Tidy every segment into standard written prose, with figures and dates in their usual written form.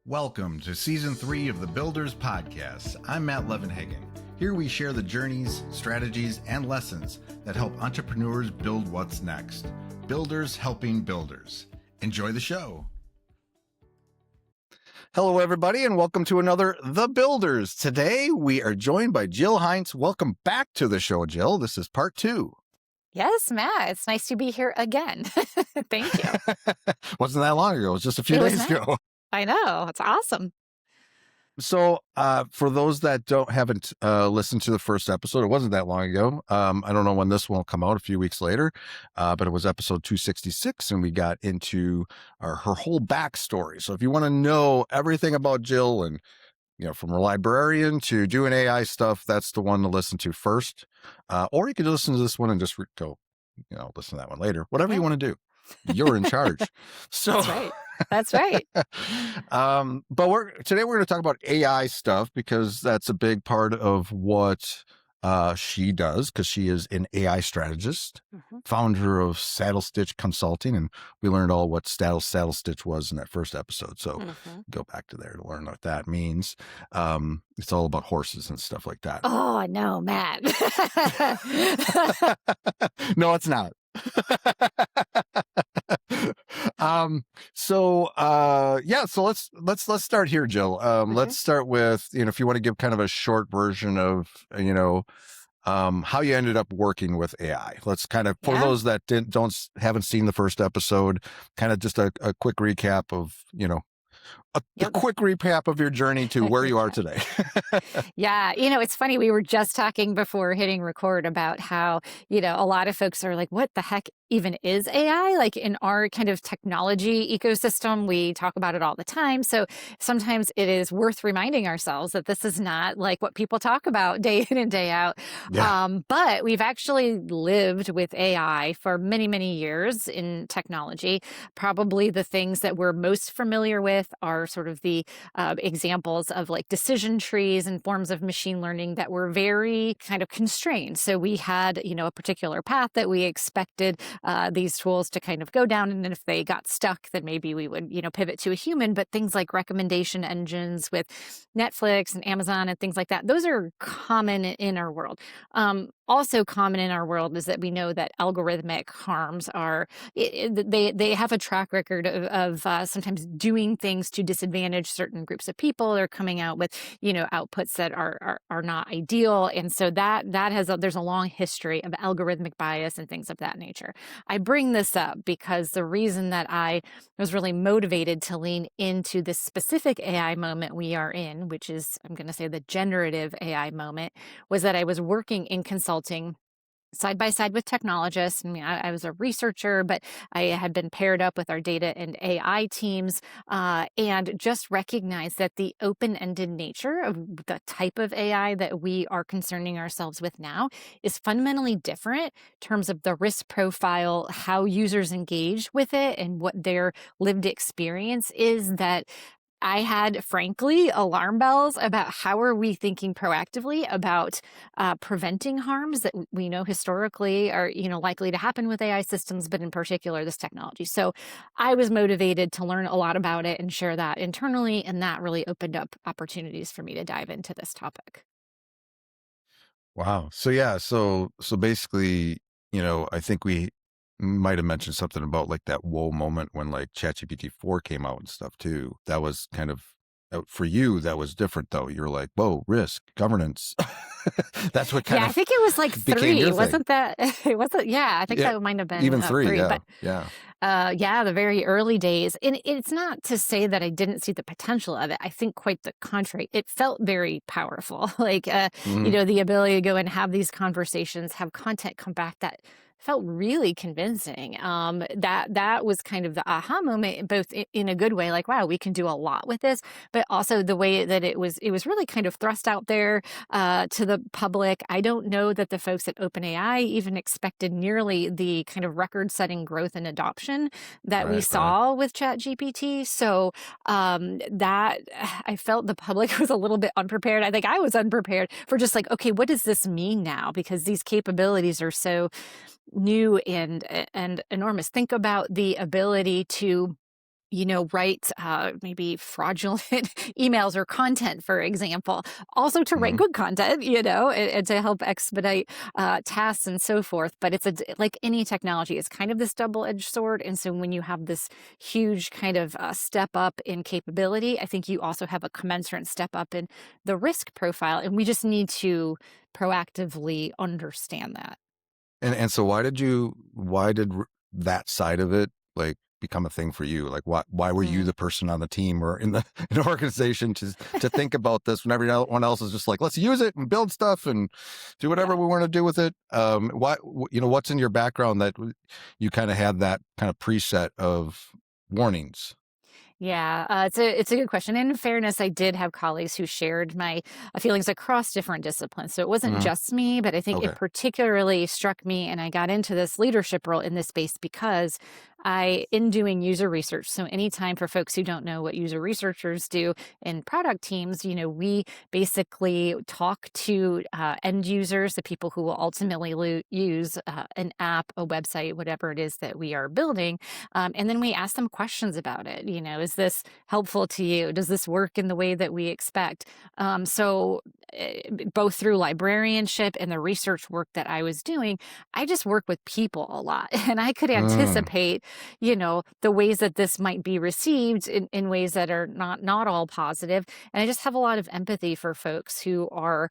Welcome to Season 3 of the Builders Podcast. I'm Matt Levenhagen. Here we share the journeys, strategies, and lessons that help entrepreneurs build what's next. Builders helping builders. Enjoy the show. Hello, everybody, and welcome to another The Builders. Today, we are joined by Jill Heinze. Welcome back to the show, Jill. This is part 2. Yes, Matt, it's nice to be here again. Thank you. Wasn't that long ago. It was just a few days ago. I know. It's awesome. So for those that haven't listened to the first episode, it wasn't that long ago. I don't know when this will come out, a few weeks later, but it was episode 266, and we got into her whole backstory. So if you want to know everything about Jill and, from a librarian to doing AI stuff, that's the one to listen to first. Or you could listen to this one and just go, listen to that one later. Whatever you want to do. You're in charge. So That's right. That's right. But today we're going to talk about AI stuff because that's a big part of what she does, because she is an AI strategist, founder of Saddle Stitch Consulting, and we learned all what Saddle Stitch was in that first episode. So go back to there to learn what that means. It's all about horses and stuff like that. Oh, no, Matt. No, it's not. So let's start here, Jill. Let's start with, if you want to give kind of a short version of, how you ended up working with AI. Let's kind of, for those that haven't seen the first episode, kind of just a quick recap of, a quick recap of your journey to where you are today. Yeah. It's funny. We were just talking before hitting record about how, a lot of folks are like, what the heck even is AI? Like in our kind of technology ecosystem, we talk about it all the time. So sometimes it is worth reminding ourselves that this is not like what people talk about day in and day out. Yeah. But we've actually lived with AI for many, many years in technology. Probably the things that we're most familiar with are sort of the examples of like decision trees and forms of machine learning that were very kind of constrained. So we had, a particular path that we expected these tools to kind of go down. And if they got stuck, then maybe we would, pivot to a human. But things like recommendation engines with Netflix and Amazon and things like that, those are common in our world. Also common in our world is that we know that algorithmic harms are, they have a track record of sometimes doing things to disadvantage certain groups of people, or coming out with, outputs that are not ideal. And so there's a long history of algorithmic bias and things of that nature. I bring this up because the reason that I was really motivated to lean into this specific AI moment we are in, which is, I'm going to say, the generative AI moment, was that I was working in consulting side by side with technologists. I mean, I was a researcher, but I had been paired up with our data and AI teams, and just recognized that the open-ended nature of the type of AI that we are concerning ourselves with now is fundamentally different in terms of the risk profile, how users engage with it, and what their lived experience is. That I had, frankly, alarm bells about how are we thinking proactively about preventing harms that we know historically are, likely to happen with AI systems, but in particular this technology. So I was motivated to learn a lot about it and share that internally, and that really opened up opportunities for me to dive into this topic. Wow. So basically, I think we might have mentioned something about like that whoa moment when like ChatGPT 4 came out and stuff too. That was kind of, for you, that was different though. You're like, whoa, risk, governance. That's what kind of, I think it was like 3, wasn't that? It wasn't. Yeah, I think that might have been even 3. But Yeah. the very early days. And it's not to say that I didn't see the potential of it. I think quite the contrary. It felt very powerful. Like, the ability to go and have these conversations, have content come back that felt really convincing. That was kind of the aha moment, both in a good way, like, wow, we can do a lot with this, but also the way that it was really kind of thrust out there to the public. I don't know that the folks at OpenAI even expected nearly the kind of record-setting growth and adoption that we saw with ChatGPT. So that I felt the public was a little bit unprepared. I think I was unprepared for just like, okay, what does this mean now? Because these capabilities are so new and enormous. Think about the ability to write maybe fraudulent emails or content, for example. Also to write Hmm. good content, and to help expedite tasks and so forth. But like any technology, it's kind of this double edged sword. And so when you have this huge kind of step up in capability, I think you also have a commensurate step up in the risk profile. And we just need to proactively understand that. And so why did that side of it like become a thing for you? Like why were you Mm. the person on the team or in the in the organization to think about this when everyone else is just like, let's use it and build stuff and do whatever Yeah. we want to do with it? What's in your background that you kind of had that kind of preset of warnings? Yeah, it's a good question. And in fairness, I did have colleagues who shared my feelings across different disciplines. So it wasn't Hmm. just me, but I think it Okay. particularly struck me, and I got into this leadership role in this space because in doing user research. So anytime, for folks who don't know what user researchers do in product teams, we basically talk to end users, the people who will ultimately use an app, a website, whatever it is that we are building, and then we ask them questions about it. Is this helpful to you? Does this work in the way that we expect? Both through librarianship and the research work that I was doing, I just work with people a lot. And I could Mm, anticipate, the ways that this might be received in ways that are not all positive. And I just have a lot of empathy for folks who are,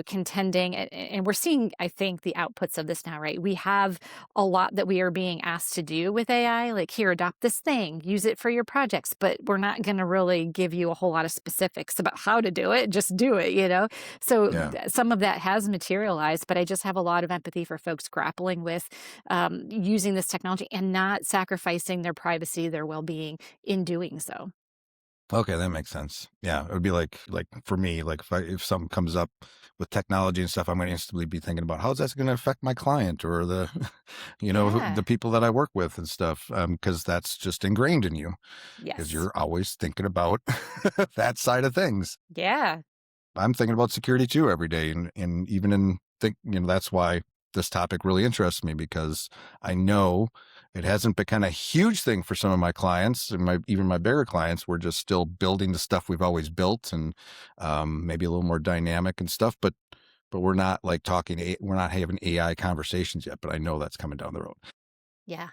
contending. And we're seeing, I think, the outputs of this now, right? We have a lot that we are being asked to do with AI, like here, adopt this thing, use it for your projects, but we're not going to really give you a whole lot of specifics about how to do it. Just do it. So yeah. some of that has materialized, but I just have a lot of empathy for folks grappling with using this technology and not sacrificing their privacy, their well-being in doing so. Okay, that makes sense. Yeah, it would be like for me, like if something comes up with technology and stuff, I'm going to instantly be thinking about how's that going to affect my client or the, the Yeah. people that I work with and stuff, because that's just ingrained in you because Yes. you're always thinking about that side of things. Yeah. I'm thinking about security too every day, and even in think that's why this topic really interests me because I know it hasn't become a huge thing for some of my clients and even my bigger clients. We're just still building the stuff we've always built and maybe a little more dynamic and stuff, but we're not like we're not having AI conversations yet. But I know that's coming down the road. Yeah.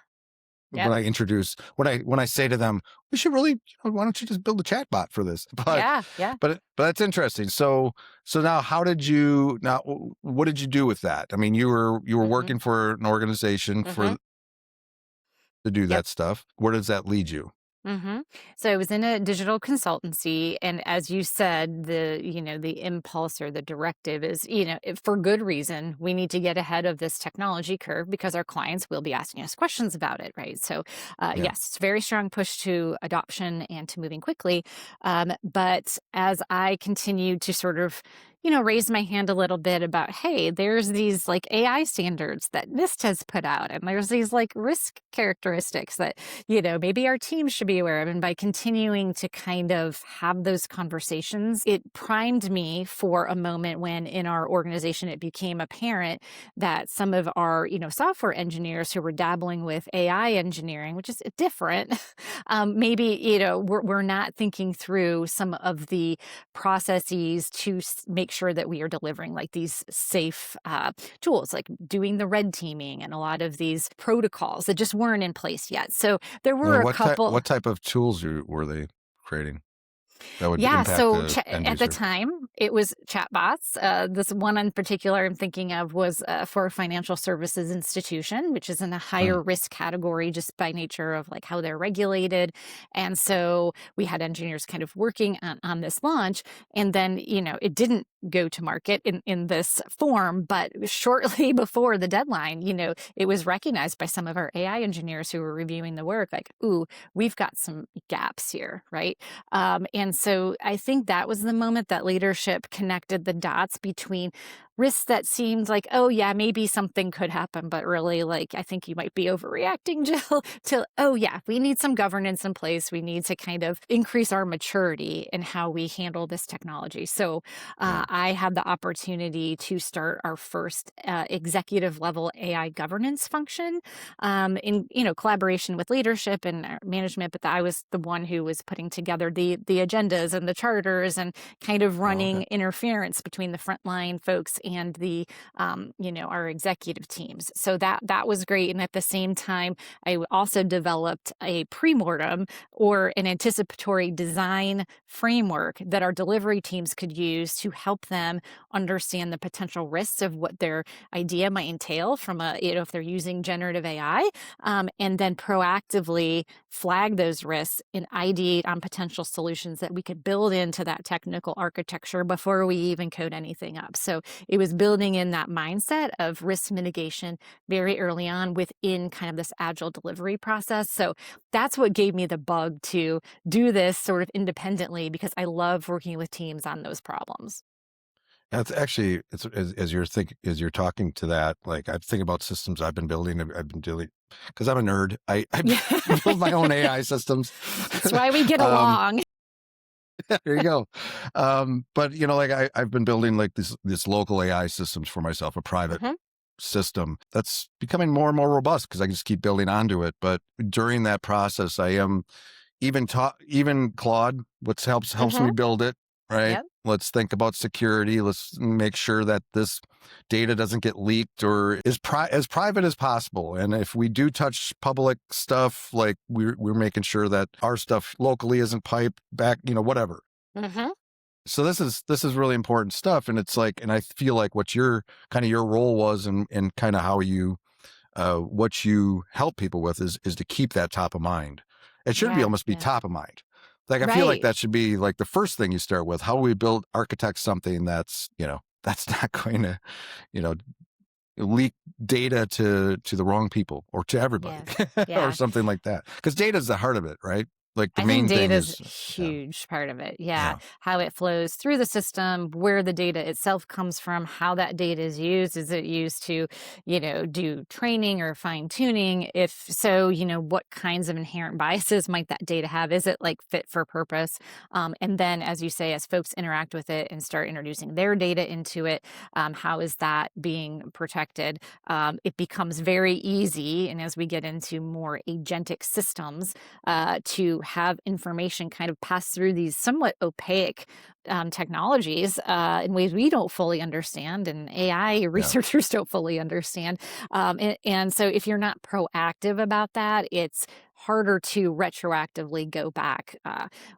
When Yep. I introduce when I say to them, we should really, why don't you just build a chat bot for this? Yeah. Yeah. But that's interesting. So now what did you do with that? I mean, you were Hmm. working for an organization Hmm. to do Yep. that stuff. Where does that lead you? Hmm. So I was in a digital consultancy, and as you said, the impulse or the directive is, for good reason, we need to get ahead of this technology curve because our clients will be asking us questions about it, right? So, Yeah. yes, it's very strong push to adoption and to moving quickly. But as I continued to sort of raise my hand a little bit about, hey, there's these like AI standards that NIST has put out, and there's these like risk characteristics that maybe our team should be aware of. And by continuing to kind of have those conversations, it primed me for a moment when in our organization it became apparent that some of our, software engineers who were dabbling with AI engineering, which is different, maybe, we're not thinking through some of the processes to make sure that we are delivering like these safe tools, like doing the red teaming and a lot of these protocols that just weren't in place yet. So there You know, were a couple. what type of tools were they creating that would Yeah, impact so the end at the user? time, it was chatbots. This one in particular I'm thinking of was for a financial services institution, which is in a Mm, higher risk category just by nature of like how they're regulated. And so we had engineers kind of working on this launch, and then it didn't go to market in this form, but shortly before the deadline, it was recognized by some of our AI engineers who were reviewing the work, like, ooh, we've got some gaps here, right? And so I think that was the moment that leadership connected the dots between risks that seemed like, oh yeah, maybe something could happen, but really, like, I think you might be overreacting, Jill, to, oh yeah, we need some governance in place. We need to kind of increase our maturity in how we handle this technology. So Yeah. I had the opportunity to start our first executive level AI governance function, in collaboration with leadership and management. But I was the one who was putting together the agendas and the charters and kind of Oh, okay. running interference between the frontline folks and the our executive teams. So that was great. And at the same time, also developed a pre-mortem or an anticipatory design framework that our delivery teams could use to help them understand the potential risks of what their idea might entail from if they're using generative AI, and then proactively flag those risks and ideate on potential solutions that we could build into that technical architecture before we even code anything up. So it was building in that mindset of risk mitigation very early on within kind of this agile delivery process. So that's what gave me the bug to do this sort of independently, because I love working with teams on those problems. That's actually, it's as you're talking to that, like I'm thinking about systems I've been building. I've been doing because I'm a nerd. I Yeah. build my own AI systems. That's why we get um, along. there you go. But like I've been building like this local AI systems for myself, a private Hmm. system that's becoming more and more robust because I can just keep building onto it. But during that process, I am even Claude, what helps me Hmm. build it, right? Yep. Let's think about security. Let's make sure that this data doesn't get leaked or is as private as possible. And if we do touch public stuff, like we're making sure that our stuff locally isn't piped back, whatever. Hmm. So this is really important stuff. And it's like, and I feel like what your role was and kind of how you what you help people with is to keep that top of mind. It should be Yeah. almost be Yeah. top of mind. Like I feel like Right. that should be like the first thing you start with. How do we architect something that's not going to, you know, leak data to the wrong people or to everybody Yeah. or Yeah. something like that. Because data is the heart of it, right? Like the I think main thing data is is, a yeah, huge part of it. Yeah. yeah, How it flows through the system, where the data itself comes from, how that data is used. Is it used to, do training or fine tuning? If so, what kinds of inherent biases might that data have? Is it like fit for purpose? And then, as you say, as folks interact with it and start introducing their data into it, how is that being protected? It becomes very easy. And as we get into more agentic systems, to have information kind of pass through these somewhat opaque technologies in ways we don't fully understand, and AI yeah. researchers don't fully understand. And so, if you're not proactive about that, it's harder to retroactively go back.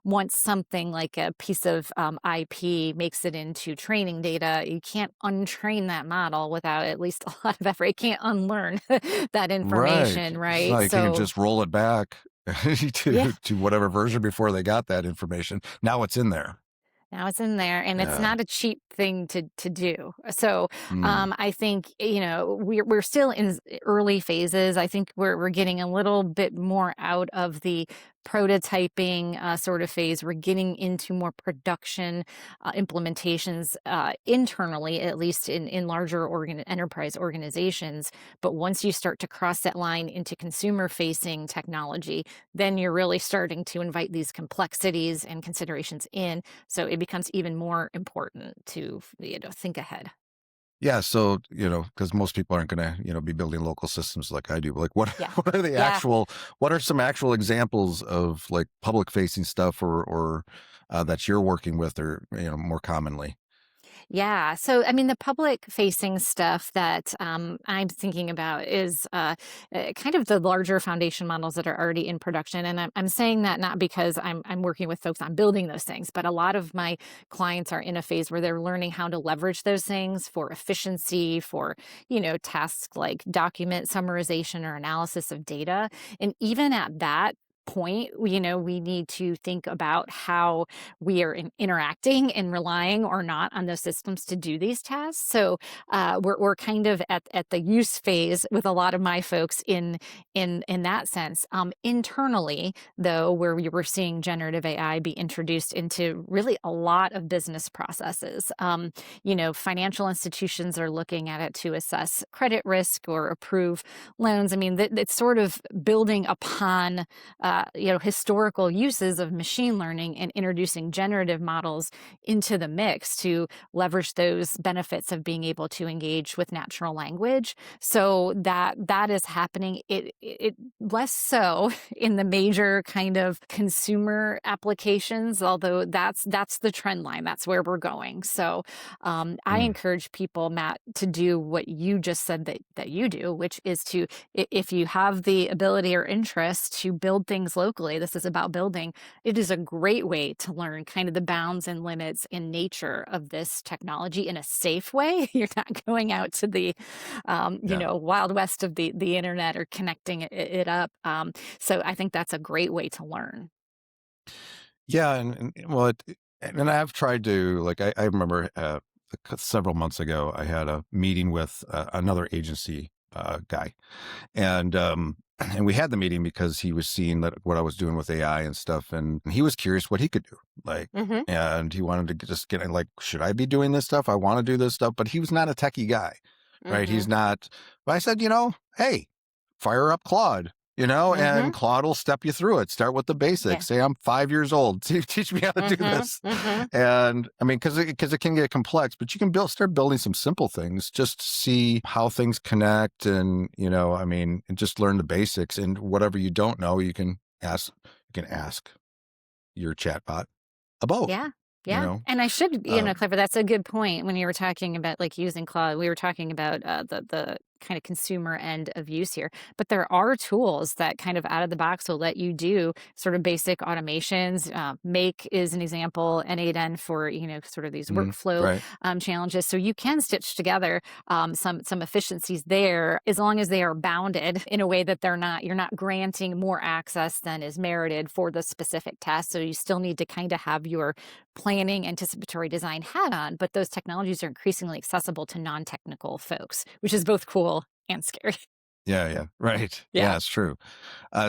Once something like a piece of IP makes it into training data, you can't untrain that model without at least a lot of effort. It can't unlearn that Right. information, It's right? not like you can So, just roll it back yeah. to whatever version before they got that information. Now it's in there. Now it's in there, and it's Yeah. not a cheap thing to do. So, Mm. I think, we're still in early phases. I think we're getting a little bit more out of the prototyping sort of phase. We're getting into more production implementations internally, at least in larger enterprise organizations. But once you start to cross that line into consumer facing technology, then you're really starting to invite these complexities and considerations in, so it becomes even more important to, think ahead. Yeah, so, because most people aren't gonna, be building local systems like I do. Like Yeah. what are Yeah. what are some actual examples of like public facing stuff or that you're working with or, more commonly? Yeah. So, I mean, the public facing stuff that I'm thinking about is kind of the larger foundation models that are already in production. And I'm saying that not because I'm working with folks on building those things, but a lot of my clients are in a phase where they're learning how to leverage those things for efficiency, for, tasks like document summarization or analysis of data. And even at that, point, we need to think about how we are interacting and relying or not on those systems to do these tasks. So we're kind of at the use phase with a lot of my folks in that sense. Internally, though, where we were seeing generative AI be introduced into really a lot of business processes. Financial institutions are looking at it to assess credit risk or approve loans. I mean, it's sort of building upon historical uses of machine learning and introducing generative models into the mix to leverage those benefits of being able to engage with natural language. So that is happening. It less so in the major kind of consumer applications, although that's the trend line. That's where we're going. So I Mm, encourage people, Matt, to do what you just said that you do, which is to, if you have the ability or interest to build things locally, this is about building, it is a great way to learn kind of the bounds and limits in nature of this technology in a safe way. You're not going out to the, yeah. wild west of the internet or connecting it up. So I think that's a great way to learn. Yeah, well, and I've tried to like I remember several months ago I had a meeting with another agency guy, and and we had the meeting because he was seeing that what I was doing with AI and stuff, and he was curious what he could do, like, Hmm. and he wanted to just get like, should I be doing this stuff? I want to do this stuff, but he was not a techie guy, right? He's Hmm. not. But I said, hey, fire up Claude. And Hmm. Claude will step you through it. Start with the Yeah. basics. Say, I'm 5 years old. Teach me how to do Hmm. this. Hmm. And I mean, because it can get complex, but you can start building some simple things. Just see how things connect, and I mean, and just learn the basics. And whatever you don't know, you can ask. You can ask your chatbot about. Yeah. You Yeah. know, And I should, uh, Clifford, that's a good point. When you were talking about like using Claude, we were talking about the kind of consumer end of use here. But there are tools that kind of out of the box will let you do sort of basic automations. Make is an example, N8N for, sort of these workflow right. challenges. So you can stitch together some efficiencies there as long as they are bounded in a way that you're not granting more access than is merited for the specific task. So you still need to kind of have your planning anticipatory design hat on, but those technologies are increasingly accessible to non-technical folks, which is both cool and scary. Yeah, yeah, right. Yeah. Yeah, it's true.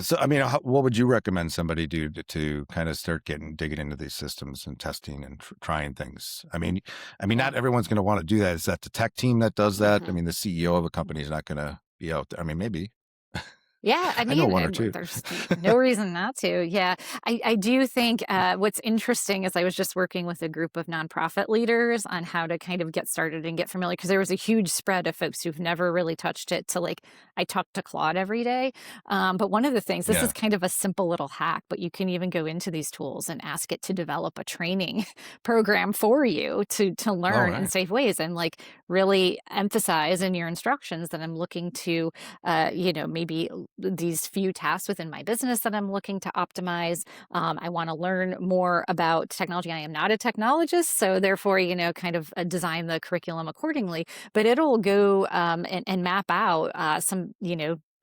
So, I mean, what would you recommend somebody do to kind of start digging into these systems and testing and trying things? I mean, not Yeah. everyone's going to want to do that. Is that the tech team that does that? I Hmm. mean, the CEO of a company is not going to be out there. I mean, maybe Yeah, I I know mean, one or two. there's no reason not to. Yeah, I do think what's interesting is I was just working with a group of nonprofit leaders on how to kind of get started and get familiar because there was a huge spread of folks who've never really touched it to like, I talk to Claude every day. But one of the things, this is Yeah. kind of a simple little hack, but you can even go into these tools and ask it to develop a training program for you to All learn in right. safe ways and like really emphasize in your instructions that I'm looking to, maybe these few tasks within my business that I'm looking to optimize. I want to learn more about technology. I am not a technologist, so therefore, kind of design the curriculum accordingly. But it'll go and map out some,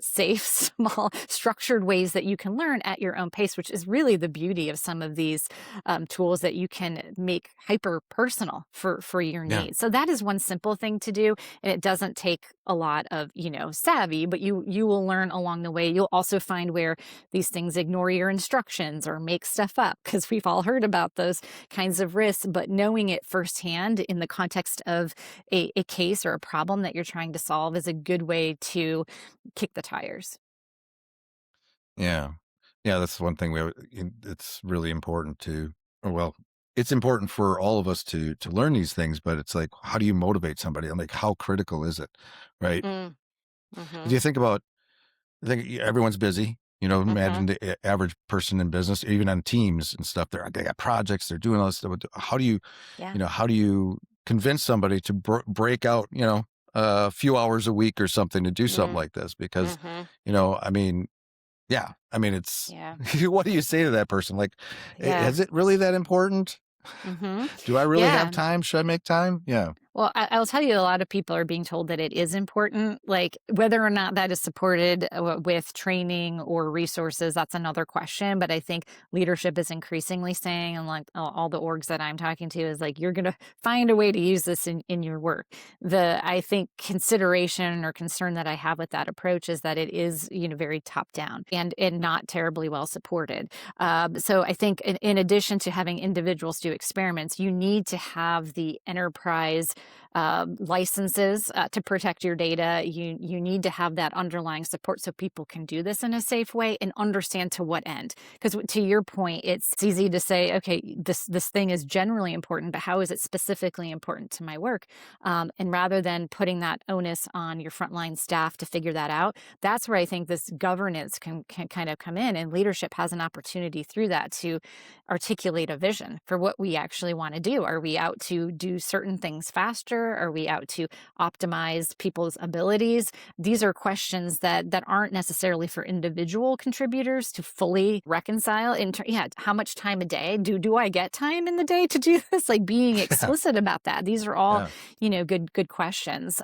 safe, small, structured ways that you can learn at your own pace, which is really the beauty of some of these tools that you can make hyper personal for your Yeah. needs. So that is one simple thing to do, and it doesn't take a lot of savvy, but you will learn along the way. You'll also find where these things ignore your instructions or make stuff up because we've all heard about those kinds of risks, but knowing it firsthand in the context of a case or a problem that you're trying to solve is a good way to kick the tires. Yeah. Yeah. That's one thing it's really important to, or well, it's important for all of us to learn these things, but it's like, how do you motivate somebody? I'm like, how critical is it? Right. Mm, 'Cause mhm, you think about, I think everyone's busy. Imagine mhm. the average person in business, even on teams and stuff. They got projects. They're doing all this stuff. How do you, Yeah. how do you convince somebody to break out, a few hours a week or something to do something Mm, like this? Because, mhm. I mean, yeah, I mean, it's Yeah. what do you say to that person? Like, Yeah. is it really that important? Mhm. Do I really have Yeah. time? Should I make time? Yeah. Well, I'll tell you, a lot of people are being told that it is important. Like whether or not that is supported with training or resources, that's another question. But I think leadership is increasingly saying, and like all the orgs that I'm talking to, is like, you're going to find a way to use this in your work. I think, consideration or concern that I have with that approach is that it is, very top down and not terribly well supported. So I think in addition to having individuals do experiments, you need to have the enterprise licenses to protect your data. You need to have that underlying support so people can do this in a safe way and understand to what end. Because to your point, it's easy to say, okay, this thing is generally important, but how is it specifically important to my work? And rather than putting that onus on your frontline staff to figure that out, that's where I think this governance can kind of come in, and leadership has an opportunity through that to articulate a vision for what we actually want to do. Are we out to do certain things faster? Are we out to optimize people's abilities? These are questions that aren't necessarily for individual contributors to fully reconcile. Yeah, how much time a day? Do I get time in the day to do this? Like being explicit about that. These are all, Yeah. good questions.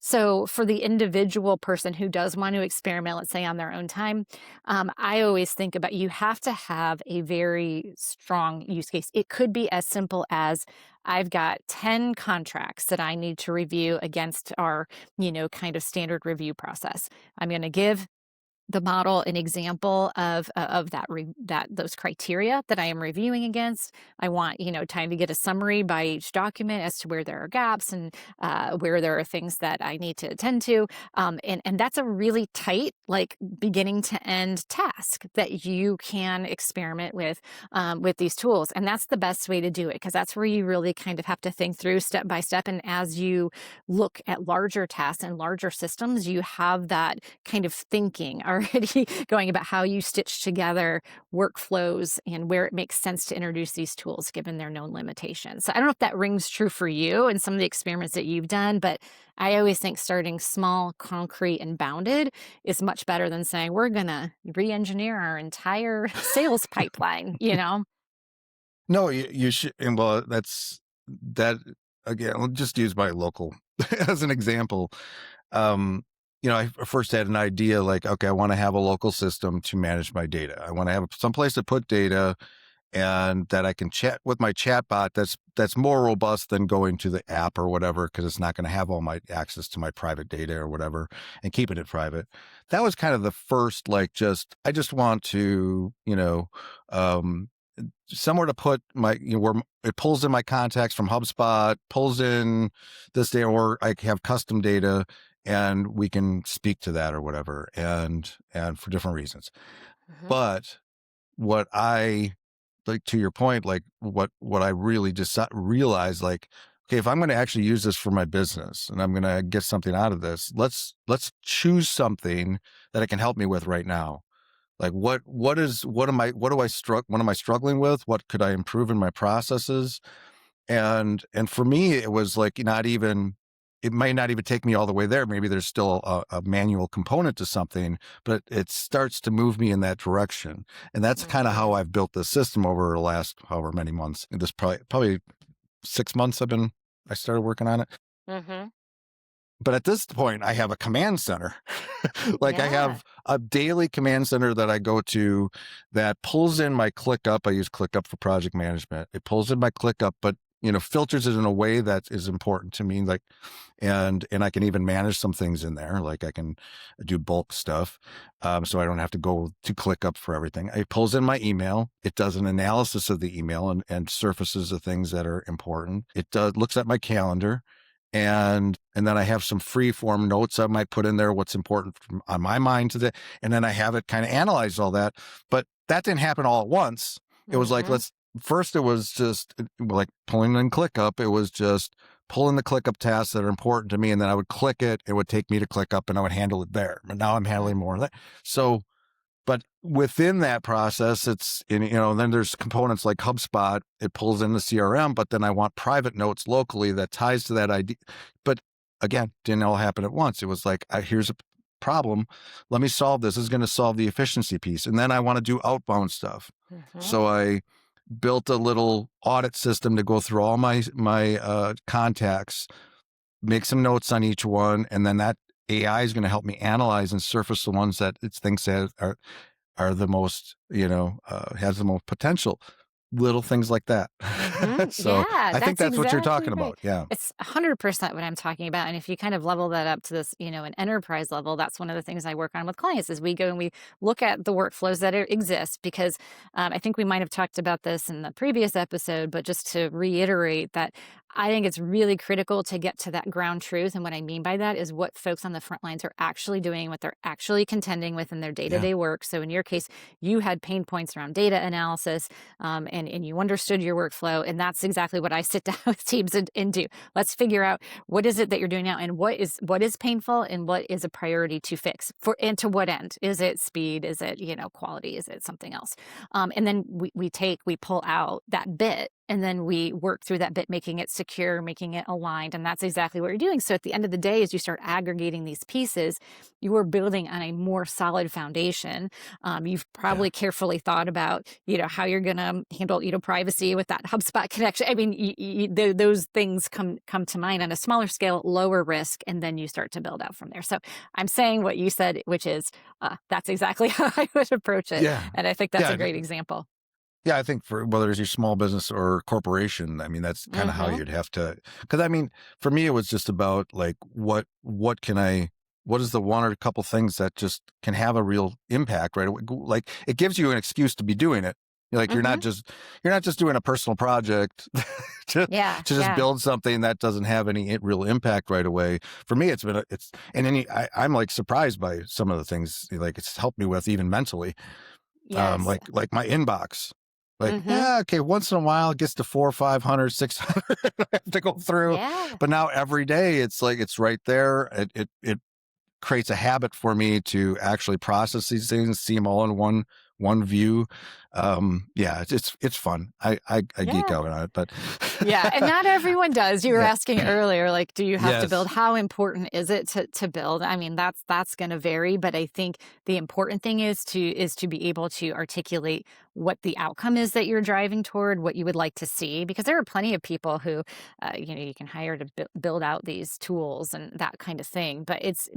So for the individual person who does want to experiment, let's say on their own time, I always think about, you have to have a very strong use case. It could be as simple as, I've got 10 contracts that I need to review against our, kind of standard review process. I'm going to give the model an example of that those criteria that I am reviewing against. I want, time to get a summary by each document as to where there are gaps and where there are things that I need to attend to. And that's a really tight, like beginning to end task that you can experiment with these tools. And that's the best way to do it, because that's where you really kind of have to think through step by step. And as you look at larger tasks and larger systems, you have that kind of thinking already going about how you stitch together workflows and where it makes sense to introduce these tools given their known limitations. So I don't know if that rings true for you and some of the experiments that you've done, but I always think starting small, concrete, and bounded is much better than saying we're going to re-engineer our entire sales pipeline. No, you should. And well, that's that again. I'll just use my local as an example. I first had an idea like, okay, I want to have a local system to manage my data. I want to have someplace to put data and that I can chat with my chatbot that's more robust than going to the app or whatever, because it's not going to have all my access to my private data or whatever, and keeping it private. That was kind of the first, like, I just want to, um, somewhere to put my, where it pulls in my contacts from HubSpot, pulls in this data, or I have custom data and we can speak to that or whatever, and for different reasons. Mhm. But what I, like, to your point, like what I really just realized, like, okay, if I'm going to actually use this for my business and I'm going to get something out of this, let's choose something that it can help me with right now. Like what am I struggling with? What could I improve in my processes? And for me, it was like, it might not even take me all the way there. Maybe there's still a manual component to something, but it starts to move me in that direction. And that's kind of how Mhm. I've built this system over the last however many months. And this probably 6 months I started working on it. Mhm. But at this point, I have a command center. Like, I Yeah. have a daily command center that I go to that pulls in my ClickUp. I use ClickUp for project management. It pulls in my ClickUp, but filters it in a way that is important to me. Like, and I can even manage some things in there. Like, I can do bulk stuff, so I don't have to go to ClickUp for everything. It pulls in my email. It does an analysis of the email and surfaces the things that are important. It looks at my calendar. And then I have some free form notes I might put in there, what's important on my mind today. And then I have it kind of analyze all that. But that didn't happen all at once. It was like, Mhm. first it was just like pulling in ClickUp. It was just pulling the ClickUp tasks that are important to me. And then I would click it. It would take me to ClickUp and I would handle it there. But now I'm handling more of that. So, but within that process, then there's components like HubSpot. It pulls in the CRM, but then I want private notes locally that ties to that idea. But again, didn't all happen at once. It was like, here's a problem. Let me solve this. This is going to solve the efficiency piece. And then I want to do outbound stuff. Mhm. So I built a little audit system to go through all my contacts, make some notes on each one, and then that AI is going to help me analyze and surface the ones that it thinks are the most, has the most potential. Little things like that. So Yeah, I think that's that's what you're talking exactly right. about. Yeah. It's 100% what I'm talking about. And if you kind of level that up to this, an enterprise level, that's one of the things I work on with clients is we go and we look at the workflows that exist because I think we might have talked about this in the previous episode, but just to reiterate that I think it's really critical to get to that ground truth. And what I mean by that is what folks on the front lines are actually doing, what they're actually contending with in their Yeah. day-to-day work. So in your case, you had pain points around data analysis, and you understood your workflow. And that's exactly what I sit down with teams and do. Let's figure out what is it that you're doing now and what is painful and what is a priority to fix for and to what end. Is it speed? Is it, quality? Is it something else? And then we pull out that bit and then we work through that bit, making it secure, making it aligned. And that's exactly what you're doing. So at the end of the day, as you start aggregating these pieces, you are building on a more solid foundation. You've Yeah. probably carefully thought about, how you're going to handle, privacy with that HubSpot connection. I mean, those things come to mind on a smaller scale, lower risk, and then you start to build out from there. So I'm saying what you said, which is that's exactly how I would approach it. Yeah. And I think that's Yeah. a great example. Yeah, I think for whether it's your small business or corporation, I mean, that's kind of how Hmm. you'd have to. Because I mean, for me, it was just about like what is the one or a couple things that just can have a real impact, right? Like it gives you an excuse to be doing it. Like Hmm. you're not just doing a personal project to Yeah, just yeah, build something that doesn't have any real impact right away. For me, I'm like surprised by some of the things like it's helped me with even mentally, yes. like my inbox. Like, Hmm. yeah, okay, once in a while it gets to 400, 500, 600 I have to go through. Yeah. But now every day it's like it's right there. It creates a habit for me to actually process these things, see them all in one view. Yeah, it's fun. I geek Yeah. out on it, but Yeah, and not everyone does. You were yeah. asking earlier, like, do you have to build? Yes. How important is it to build? I mean, that's going to vary, but I think the important thing is to be able to articulate what the outcome is that you're driving toward, what you would like to see, because there are plenty of people who, you can hire to build out these tools and that kind of thing. But it's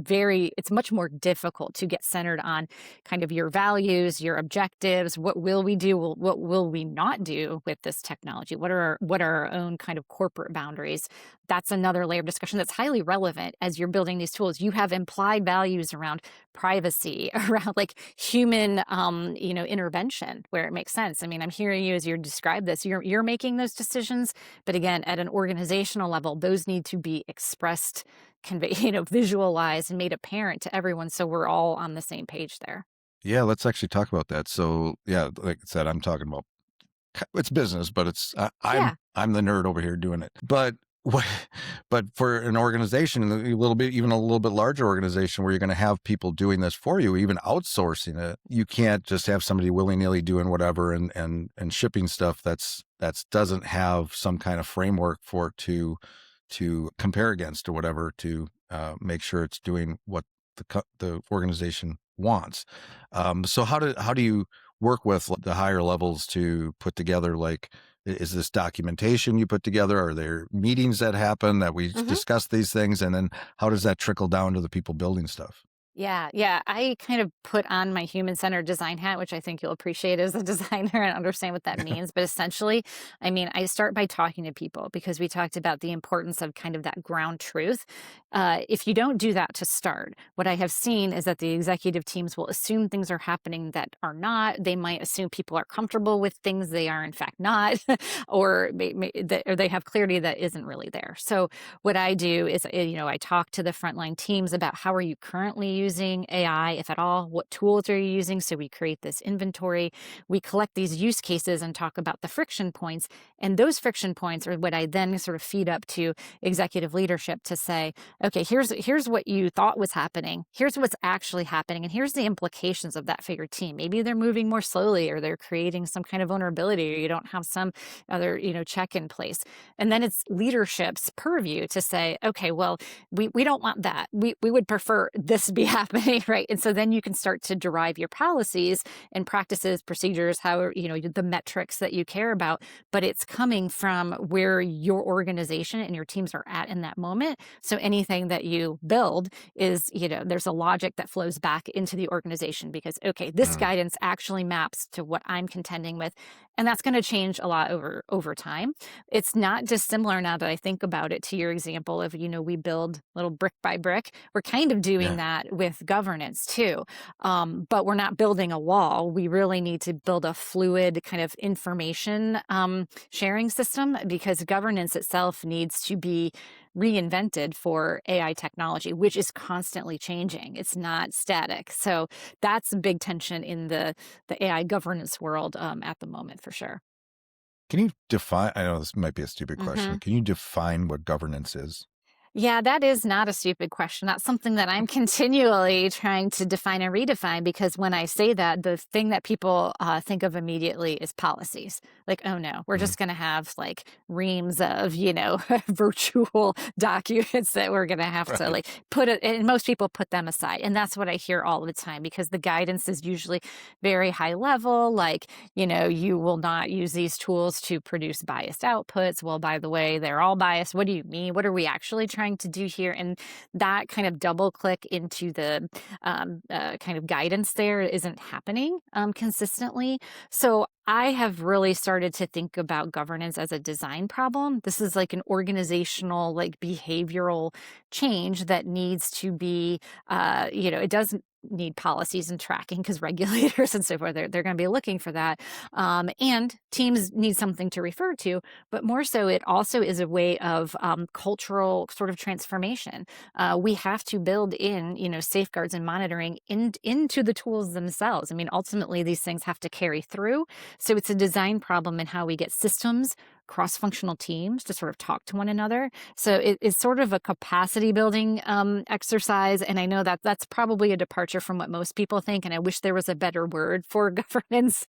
much more difficult to get centered on kind of your values, your objectives. What will we do? What will we not do with this technology? What are our own kind of corporate boundaries? That's another layer of discussion that's highly relevant as you're building these tools. You have implied values around privacy, around like human, intervention where it makes sense. I mean, I'm hearing you as you describe this. You're making those decisions, but again, at an organizational level, those need to be expressed, convey, visualized and made apparent to everyone, so we're all on the same page there. Yeah, let's actually talk about that. So yeah, like I said, I'm talking about it's business, but Yeah. I'm the nerd over here doing it. But what, but for an organization, a little bit, even a little bit larger organization where you're going to have people doing this for you, even outsourcing it, you can't just have somebody willy nilly doing whatever and shipping stuff that's doesn't have some kind of framework for it to compare against or whatever to make sure it's doing what the organization wants. So how do you work with the higher levels to put together like is this documentation you put together? Are there meetings that happen that we Mhm. discuss these things? And then how does that trickle down to the people building stuff? Yeah, yeah. I kind of put on my human-centered design hat, which I think you'll appreciate as a designer and understand what that means. But essentially, I mean, I start by talking to people because we talked about the importance of kind of that ground truth. If you don't do that to start, what I have seen is that the executive teams will assume things are happening that are not. They might assume people are comfortable with things they are in fact not, or they have clarity that isn't really there. So what I do is, I talk to the frontline teams about how are you currently using AI, if at all? What tools are you using? So we create this inventory. We collect these use cases and talk about the friction points. And those friction points are what I then sort of feed up to executive leadership to say, okay, here's what you thought was happening. Here's what's actually happening. And here's the implications of that for your team. Maybe they're moving more slowly or they're creating some kind of vulnerability or you don't have some other, check in place. And then it's leadership's purview to say, okay, well, we don't want that. We would prefer this be happening, right? And so then you can start to derive your policies and practices, procedures, how, the metrics that you care about, but it's coming from where your organization and your teams are at in that moment. So anything that you build is, there's a logic that flows back into the organization because, okay, this Mm, guidance actually maps to what I'm contending with. And that's going to change a lot over time. It's not dissimilar now that I think about it to your example of, we build little brick by brick. We're kind of doing yeah. that with governance too. But we're not building a wall. We really need to build a fluid kind of information sharing system because governance itself needs to be reinvented for AI technology, which is constantly changing. It's not static. So that's a big tension in the AI governance world at the moment for sure. Can you define? I know this might be a stupid question. Mhm. Can you define what governance is? Yeah, that is not a stupid question. That's something that I'm continually trying to define and redefine because when I say that, the thing that people think of immediately is policies. Like, oh no, we're Mhm. just going to have like reams of, virtual documents that we're going to have to Right. like put it, and most people put them aside. And that's what I hear all the time because the guidance is usually very high level. Like, you will not use these tools to produce biased outputs. Well, by the way, they're all biased. What do you mean? What are we actually trying to do here? And that kind of double click into the kind of guidance there isn't happening consistently. So I have really started to think about governance as a design problem. This is like an organizational, like behavioral change that needs to be, it doesn't need policies and tracking because regulators and so forth, they're going to be looking for that. And teams need something to refer to, but more so, it also is a way of cultural sort of transformation. We have to build in, safeguards and monitoring into the tools themselves. I mean, ultimately, these things have to carry through. So it's a design problem in how we get systems, cross functional teams to sort of talk to one another. So it's sort of a capacity building exercise. And I know that that's probably a departure from what most people think. And I wish there was a better word for governance.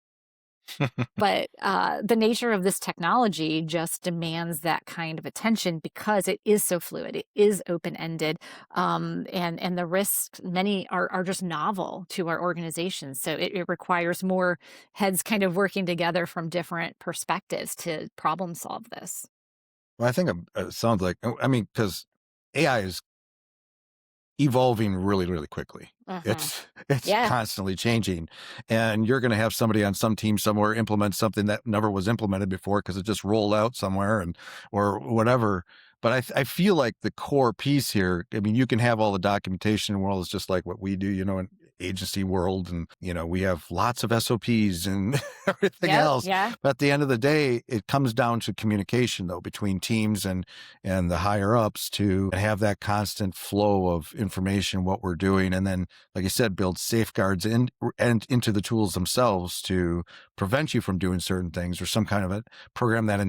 But the nature of this technology just demands that kind of attention because it is so fluid. It is open ended, and the risks many are just novel to our organizations. So it requires more heads kind of working together from different perspectives to problem solve this. Well, I think it sounds like, I mean, because AI is evolving really, really quickly. Hmm. It's Yeah. constantly changing, and you're going to have somebody on some team somewhere implement something that never was implemented before because it just rolled out somewhere and or whatever. But I feel like the core piece here. I mean, you can have all the documentation in the world. It's just like what we do, in agency world, and we have lots of SOPs and everything Yep. else. Yeah. But at the end of the day, it comes down to communication, though, between teams and the higher ups to have that constant flow of information, what we're doing. And then, like you said, build safeguards and into the tools themselves to prevent you from doing certain things or some kind of a program that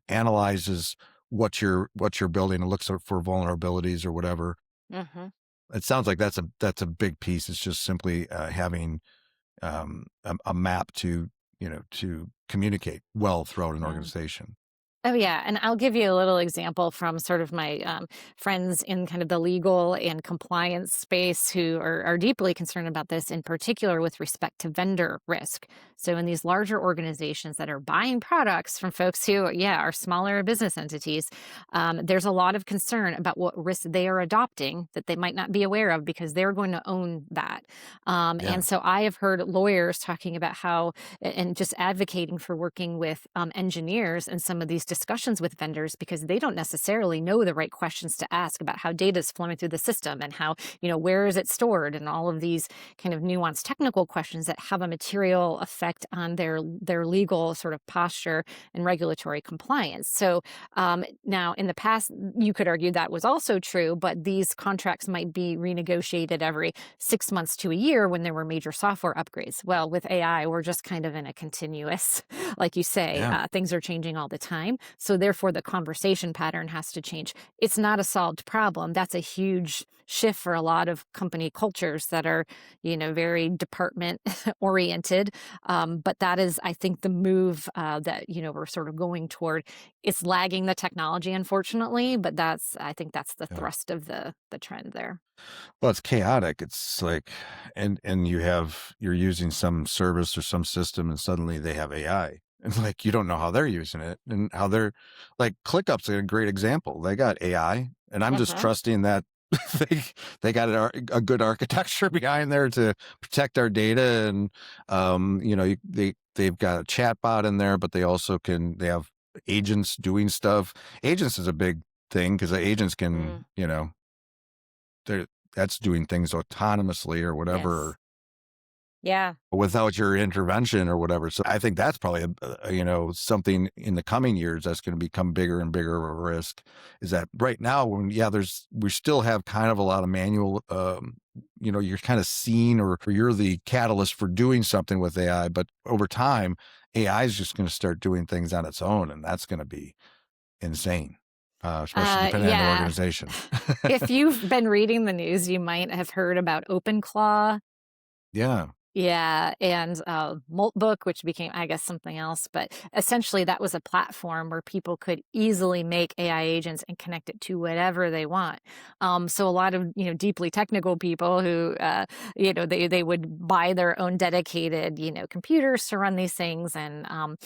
analyzes what you're building and looks for vulnerabilities or whatever. Hmm. It sounds like that's a big piece. It's just simply having a map to communicate well throughout an Yeah. organization. Oh, yeah. And I'll give you a little example from sort of my friends in kind of the legal and compliance space who are deeply concerned about this, in particular with respect to vendor risk. So, in these larger organizations that are buying products from folks who, yeah, are smaller business entities, there's a lot of concern about what risks they are adopting that they might not be aware of because they're going to own that. And Yeah. so, I have heard lawyers talking about how and just advocating for working with engineers in some of these discussions with vendors because they don't necessarily know the right questions to ask about how data is flowing through the system and how, where is it stored and all of these kind of nuanced technical questions that have a material effect on their legal sort of posture and regulatory compliance. So now in the past, you could argue that was also true, but these contracts might be renegotiated every 6 months to a year when there were major software upgrades. Well, with AI, we're just kind of in a continuous, like you say, Yeah. things are changing all the time. human. So therefore the conversation pattern has to change. It's not a solved problem. That's a huge shift for a lot of company cultures that are, very department oriented. But that is, I think, the move that, we're sort of going toward. It's lagging the technology, unfortunately, but I think that's the Yeah. thrust of the trend there. Well, it's chaotic. It's like, and you're using some service or some system, and suddenly they have AI, and like you don't know how they're using it and how they're like ClickUp's a great example. They got AI, and I'm just Mhm. trusting that they they got a good architecture behind there to protect our data, and they've got a chatbot in there, but they have agents doing stuff. Agents is a big thing because the agents Mm, can, they're that's doing things autonomously or yes. whatever Yeah. without your intervention or whatever. So I think that's probably something in the coming years that's going to become bigger and bigger of a risk. Is that right now when we still have kind of a lot of manual. You're kind of seen or you're the catalyst for doing something with AI, but over time, AI is just going to start doing things on its own, and that's going to be insane, especially depending on the Yeah. organization. If you've been reading the news, you might have heard about OpenClaw. Yeah. Yeah, and, Moltbook, which became, I guess, something else, but essentially that was a platform where people could easily make AI agents and connect it to whatever they want. So a lot of, deeply technical people who, they would buy their own dedicated, computers to run these things, and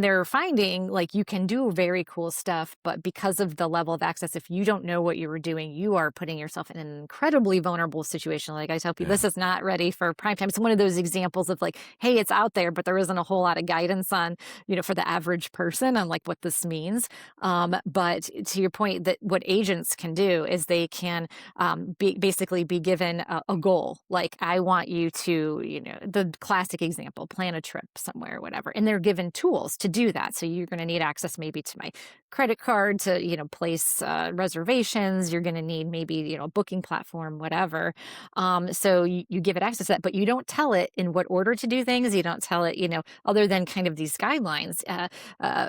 they're finding, like, you can do very cool stuff, but because of the level of access, if you don't know what you were doing, you are putting yourself in an incredibly vulnerable situation. Like I tell people, Yeah. this is not ready for prime time. It's one of those examples of like, hey, it's out there, but there isn't a whole lot of guidance on, for the average person on like what this means. But to your point, that what agents can do is they can basically be given a goal. Like, I want you to, the classic example, plan a trip somewhere, or whatever. And they're given tools to do that. So you're going to need access maybe to my credit card to, place reservations. You're going to need maybe, a booking platform, whatever. So you give it access to that, but you don't tell it in what order to do things. You don't tell it, other than kind of these guidelines,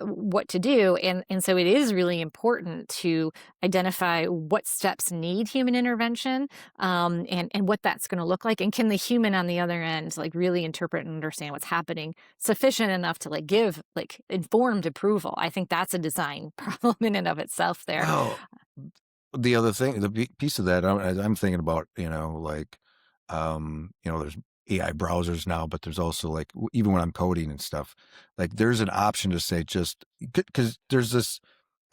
what to do. And so it is really important to identify what steps need human intervention, and what that's going to look like. And can the human on the other end like really interpret and understand what's happening sufficient enough to like give like informed approval? I think that's a design problem in and of itself there. Well, the other thing, piece of that I'm thinking about, there's AI browsers now, but there's also like even when I'm coding and stuff, like there's an option to say just because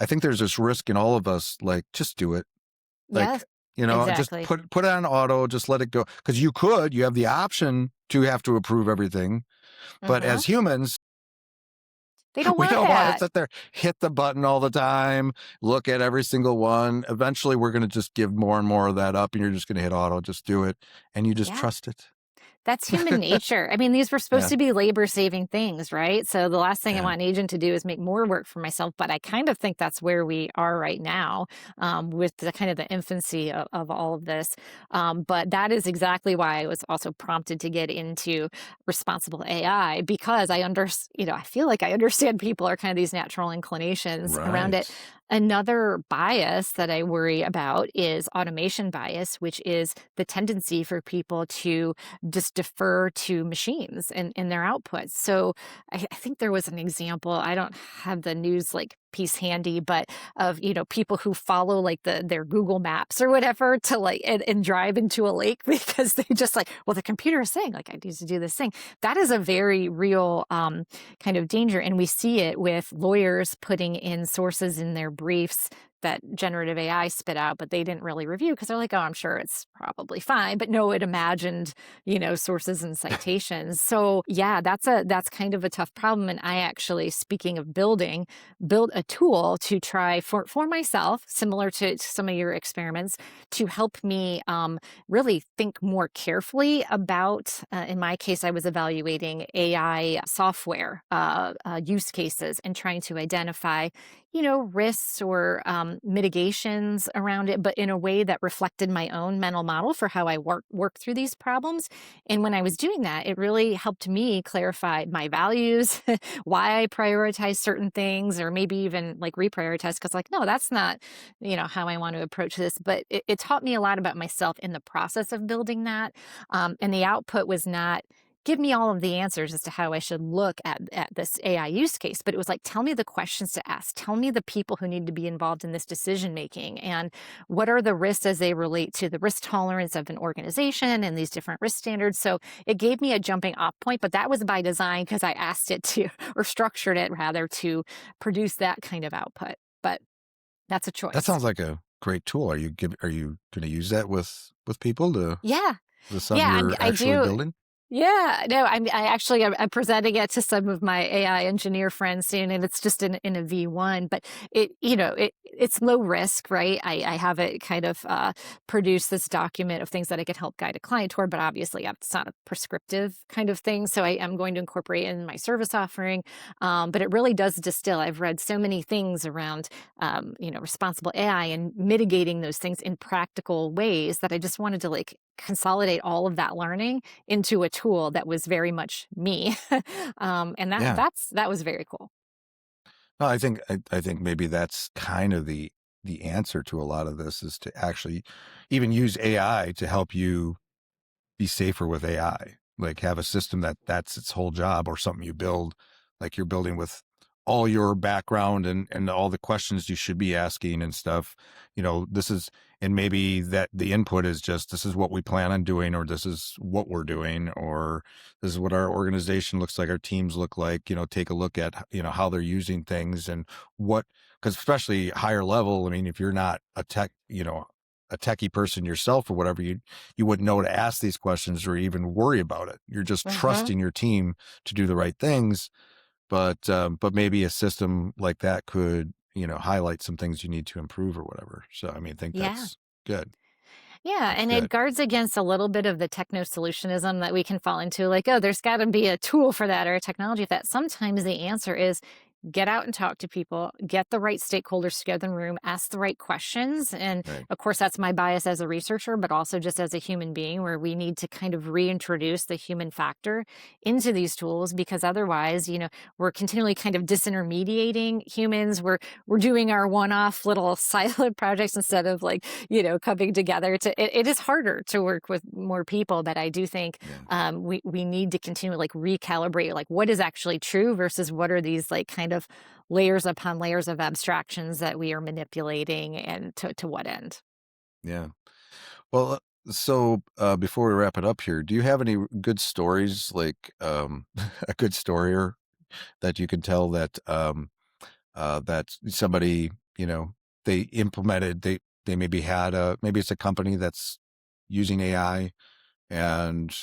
I think there's this risk in all of us, like just do it, like Yes, just exactly. put it on auto, just let it go because you have the option to have to approve everything, but Hmm. as humans They don't we want don't want to that. sit there, hit the button all the time, look at every single one. Eventually, we're going to just give more and more of that up, and you're just going to hit auto, just do it, and you just Yeah. trust it. That's human nature. I mean, these were supposed Yeah, to be labor-saving things, right? So the last thing I yeah, want an agent to do is make more work for myself, but I kind of think that's where we are right now, with the kind of the infancy of all of this. But that is exactly why I was also prompted to get into responsible AI because I feel like I understand people are kind of these natural inclinations around right. it. Another bias that I worry about is automation bias, which is the tendency for people to just defer to machines and their outputs. So I think there was an example. I don't have the news like piece handy, but of people who follow like their Google Maps or whatever to like and drive into a lake because they just like, well, the computer is saying like I need to do this thing. That is a very real kind of danger, and we see it with lawyers putting in sources in their briefs that generative AI spit out, but they didn't really review because they're like, oh, I'm sure it's probably fine. But no, it imagined, sources and citations. So yeah, that's kind of a tough problem. And I actually, speaking of built a tool to try for myself, similar to some of your experiments, to help me really think more carefully about. In my case, I was evaluating AI software use cases and trying to identify risks or mitigations around it, but in a way that reflected my own mental model for how I work through these problems. And when I was doing that, it really helped me clarify my values, why I prioritize certain things, or maybe even like reprioritize because, like, no, that's not, how I want to approach this. But it taught me a lot about myself in the process of building that. And the output was not give me all of the answers as to how I should look at this AI use case, but it was like, tell me the questions to ask. Tell me the people who need to be involved in this decision making, and what are the risks as they relate to the risk tolerance of an organization and these different risk standards. So it gave me a jumping off point, but that was by design because I asked it to, or structured it rather, to produce that kind of output. But that's a That choice. sounds like a great tool. Are you going to use that with people to Yeah. the stuff Yeah, you're I actually do. building? Yeah, no, I'm presenting it to some of my AI engineer friends soon, and it's just in a V1, but it's low risk, right? I have it kind of produce this document of things that I could help guide a client toward, but obviously it's not a prescriptive kind of thing. So I am going to incorporate it in my service offering. But it really does distill. I've read so many things around responsible AI and mitigating those things in practical ways that I just wanted to like consolidate all of that learning into a tool that was very much me. And Yeah. that was very cool. No, I think maybe that's kind of the answer to a lot of this is to actually even use AI to help you be safer with AI. Like have a system that's its whole job, or something you build, like you're building with all your background and all the questions you should be asking and stuff. This is, and maybe that the input is just, this is what we plan on doing, or this is what we're doing, or this is what our organization looks like, our teams look like, take a look at, how they're using things and what, because especially higher level, I mean, if you're not a tech, a techie person yourself or whatever, you wouldn't know to ask these questions or even worry about it. You're just Hmm. trusting your team to do the right things. But maybe a system like that could, highlight some things you need to improve or whatever. So, I mean, I think Yeah. that's good. Yeah, That's and it good. guards against a little bit of the techno solutionism that we can fall into, like, oh, there's got to be a tool for that or a technology for that. Sometimes the answer is get out and talk to people, get the right stakeholders together in the room, ask the right questions. And Right. of course, that's my bias as a researcher, but also just as a human being, where we need to kind of reintroduce the human factor into these tools, because otherwise, we're continually kind of disintermediating humans. We're doing our one-off little siloed projects instead of like, coming together it is harder to work with more people, but I do think Yeah. we need to continue like recalibrate like what is actually true versus what are these like kind of layers upon layers of abstractions that we are manipulating, and to what end. Yeah. Well, so before we wrap it up here, do you have any good stories, like a good story or that you can tell that somebody, they implemented, they maybe had maybe it's a company that's using AI, and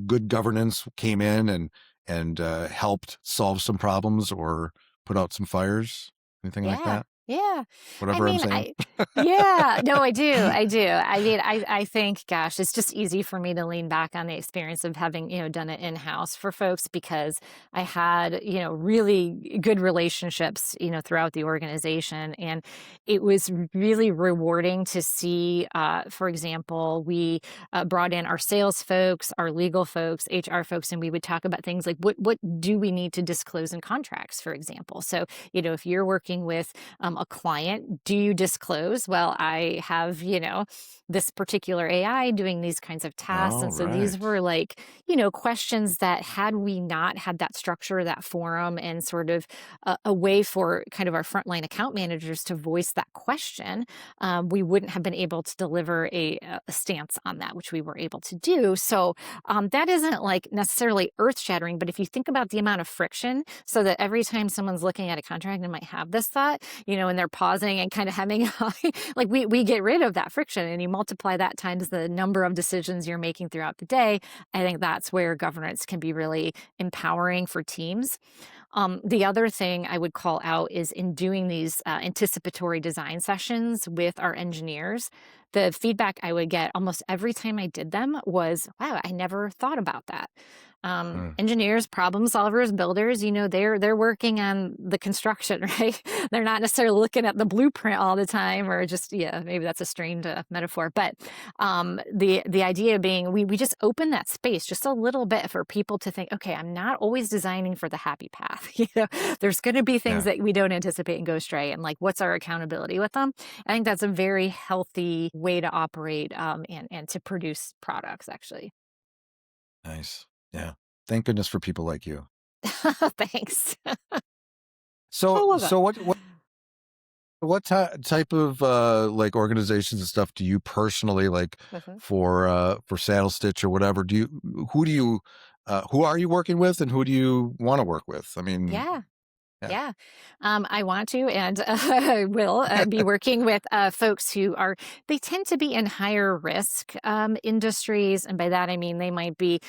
good governance came in and helped solve some problems or put out some fires, anything like Yeah, that? yeah. I Whatever I'm mean, saying. yeah, no, I do. I mean, I think, gosh, it's just easy for me to lean back on the experience of having, done it in-house for folks, because I had, really good relationships, throughout the organization. And it was really rewarding to see, for example, we brought in our sales folks, our legal folks, HR folks, and we would talk about things like what do we need to disclose in contracts, for example. So, if you're working with a client, do you disclose? Well, I have, this particular AI doing these kinds of tasks. All And so these right. were like, questions that had we not had that structure, that forum, and sort of a way for kind of our frontline account managers to voice that question, we wouldn't have been able to deliver a stance on that, which we were able to do. So that isn't like necessarily earth shattering, but if you think about the amount of friction, so that every time someone's looking at a contract and might have this thought, and they're pausing and kind of hemming, like we get rid of that friction, and you multiply that times the number of decisions you're making throughout the day. I think that's where governance can be really empowering for teams. The other thing I would call out is in doing these anticipatory design sessions with our engineers. the feedback I would get almost every time I did them was, wow, I never thought about that. Mm, Engineers, problem solvers, builders, they're working on the construction, right? They're not necessarily looking at the blueprint all the time, or just, yeah, maybe that's a strained metaphor. But the idea being, we just open that space just a little bit for people to think, okay, I'm not always designing for the happy path. There's going to be things yeah, that we don't anticipate and go astray, and like, what's our accountability with them? I think that's a very healthy way to operate, and to produce products, actually. nice. Yeah. Thank goodness for people like you. Thanks. I So, love it. so what type of like organizations and stuff do you personally like Mhm. for Saddle Stitch or whatever? Who do you who are you working with and who do you want to work with? I mean, Yeah. yeah. Yeah. I want to, and I will be working with folks who they tend to be in higher risk industries. And by that, I mean, they might be,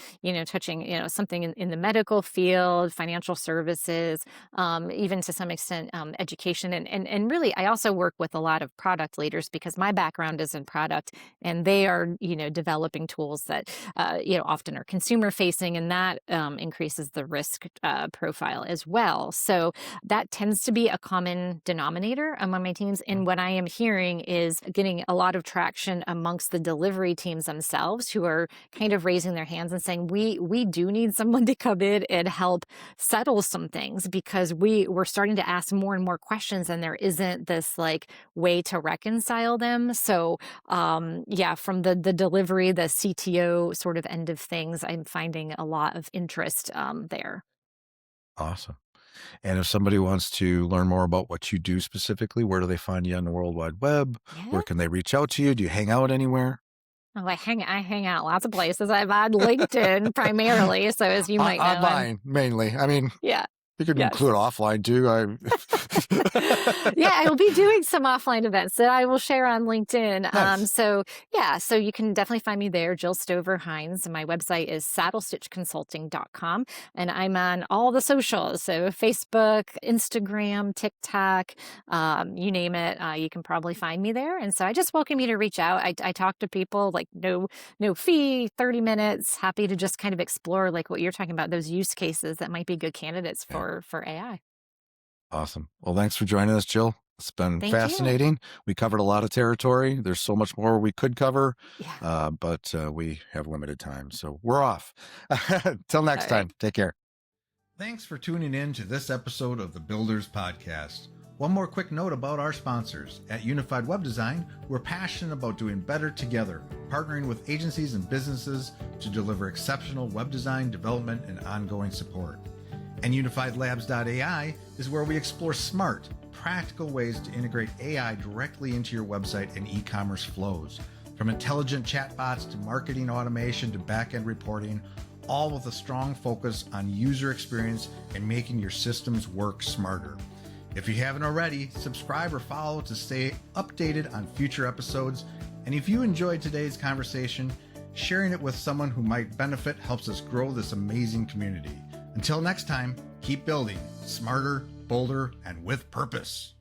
touching, something in the medical field, financial services, even to some extent, education. And really, I also work with a lot of product leaders because my background is in product, and they are, developing tools that, often are consumer facing, and that increases the risk profile as well. So, that tends to be a common denominator among my teams. Mm, And what I am hearing is getting a lot of traction amongst the delivery teams themselves, who are kind of raising their hands and saying, we do need someone to come in and help settle some things, because we're starting to ask more and more questions, and there isn't this like way to reconcile them. So yeah, from the delivery, the CTO sort of end of things, I'm finding a lot of interest there. awesome. And if somebody wants to learn more about what you do specifically, where do they find you on the World Wide Web? Yeah. Where can they reach out to you? Do you hang out anywhere? Oh, I hang out lots of places. I'm on LinkedIn primarily, so as you might know, I'm Online mainly. I mean, yeah, you could yes. include offline too. Yeah, I will be doing some offline events that I will share on LinkedIn. Nice. So yeah, so you can definitely find me there, Jill Stover Heinze. My website is saddlestitchconsulting.com, and I'm on all the socials. So Facebook, Instagram, TikTok, you name it, you can probably find me there. And so I just welcome you to reach out. I talk to people like no fee, 30 minutes, happy to just kind of explore like what you're talking about, those use cases that might be good candidates Yeah. for AI. Awesome. Well, thanks for joining us, Jill. It's been Thank you. fascinating. We covered a lot of territory. There's so much more we could cover, Yeah. but we have limited time. So we're off. Till next All right. time, take care. Thanks for tuning in to this episode of the Builders Podcast. One more quick note about our sponsors. At Unified Web Design, we're passionate about doing better together, partnering with agencies and businesses to deliver exceptional web design, development, and ongoing support. And UnifiedLabs.ai is where we explore smart, practical ways to integrate AI directly into your website and e-commerce flows. From intelligent chatbots to marketing automation to back-end reporting, all with a strong focus on user experience and making your systems work smarter. If you haven't already, subscribe or follow to stay updated on future episodes. And if you enjoyed today's conversation, sharing it with someone who might benefit helps us grow this amazing community. Until next time, keep building smarter, bolder, and with purpose.